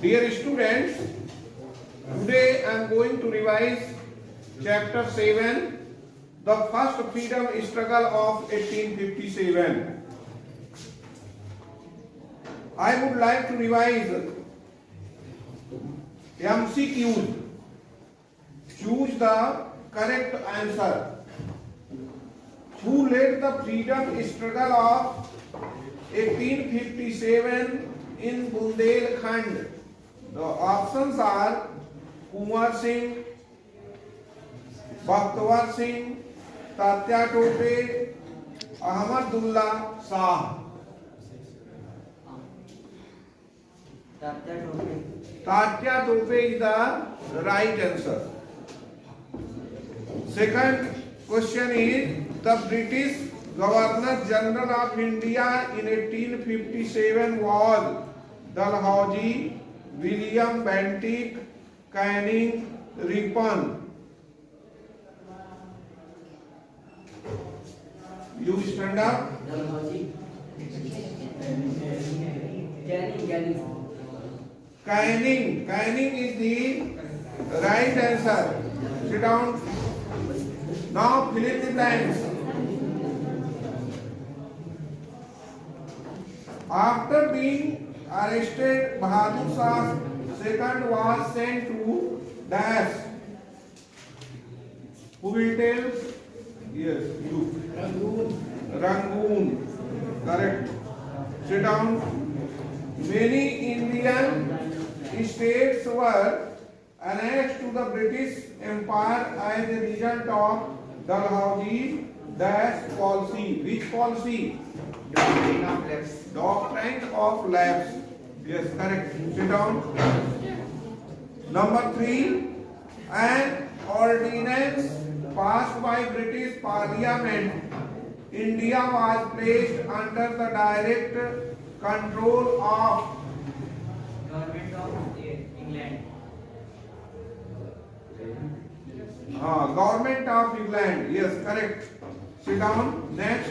Dear students, today I am going to revise chapter 7, the first freedom struggle of 1857. I would like to revise MCQs. Choose the correct answer. Who led the freedom struggle of 1857 in Bundelkhand? The options are Kumar Singh, Bakhtiar Singh, Tatya Tope, Ahmadullah Shah. Tatya Tope is the right answer. Second question is, the British Governor General of India in 1857 was Dalhousie, William Bentinck, Canning, Ripon. You stand up. Dalhousie. Canning. Canning is the right answer. Sit down. Now fill in the blanks. After being arrested, Bahadur Shah II was sent to Dash. Who will tell? Yes, you. Rangoon. Correct. Sit down. Many Indian states were annexed to the British Empire as a result of Dalhousie Dash policy. Which policy? Doctrine of lapse. Doctrine of lapse. Yes, correct. Sit down. Number 3. An ordinance passed by British Parliament. India was placed under the direct control of Government of England. Government of England. Yes, correct. Sit down. Next.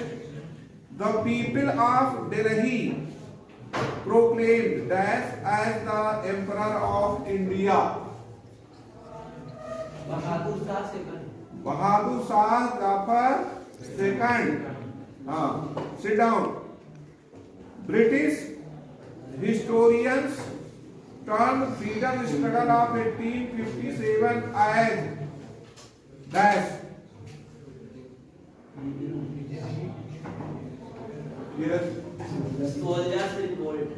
The people of Delhi proclaimed Dash as the Emperor of India. Bahadur Shah II. Bahadur Shah Zafar II. Sit down. British historians term freedom struggle of 1857 as Dash. Yes. Soldiers revolt.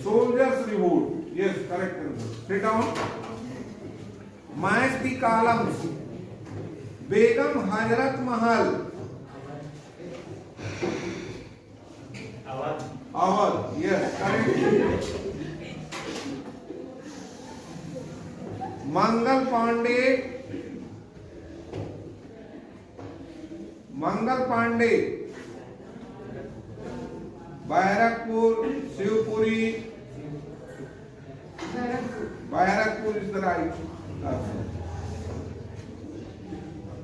Soldiers revolt. Yes, correct answer. Sit down. Match the columns. Begum Hazrat Mahal. Awadh. Yes, correct. Mangal Pandey. Mangal Pandey. Bairakpur, Shivpuri. Bairakpur is the right answer.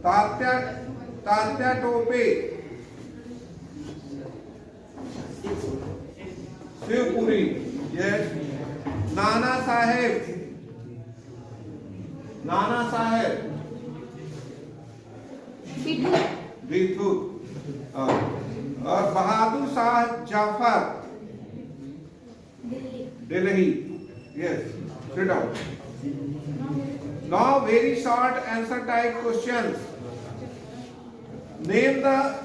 Tatya Tope. Shivpuri. Yes. Nana Sahib. Nana Sahib. Bithut. और Bahadur Shah Jafar Delhi. Yes. Sit down. Now very short answer type questions. Name the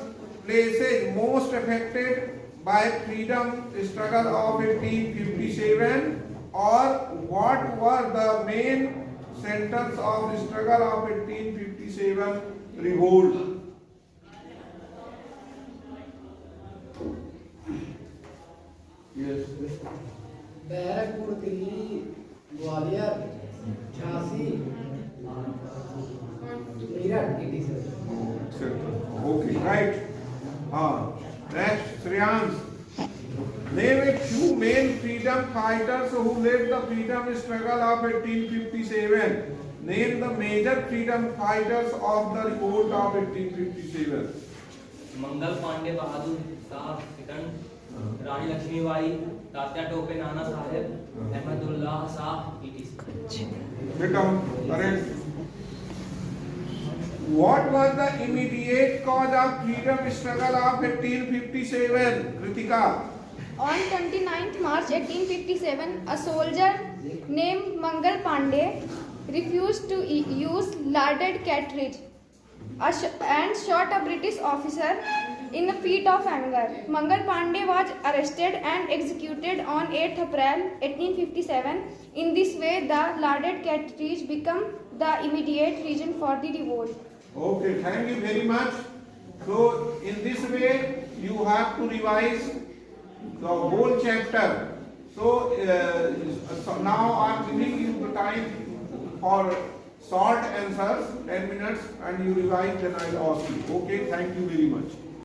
places most affected by freedom struggle of 1857, or what were the main centers of struggle of 1857 revolt. Yes. Barrackpore, Delhi, Gwalior, Jhansi, Meerut. Okay, right. Next, Shreyans. Name a few main freedom fighters who led the freedom struggle of 1857. Name the major freedom fighters of the revolt of 1857. Mangal Pandey, Bahadur Shah II, Rani Lakshmibai, Tatya Tope, Nana Saheb, Ahmadullah Shah, become current. What was the immediate cause of freedom struggle of 1857, Kritika? On 29th March 1857, a soldier named Mangal Pandey refused to use larded cartridge and shot a British officer in a fit of anger. Mangal Pandey was arrested and executed on 8th April 1857. In this way, the larded cartridge became the immediate reason for the revolt. Okay, thank you very much. So, in this way, you have to revise the whole chapter. So now I am giving you the time for short answers, 10 minutes, and you revise, then I will ask you. Okay, thank you very much.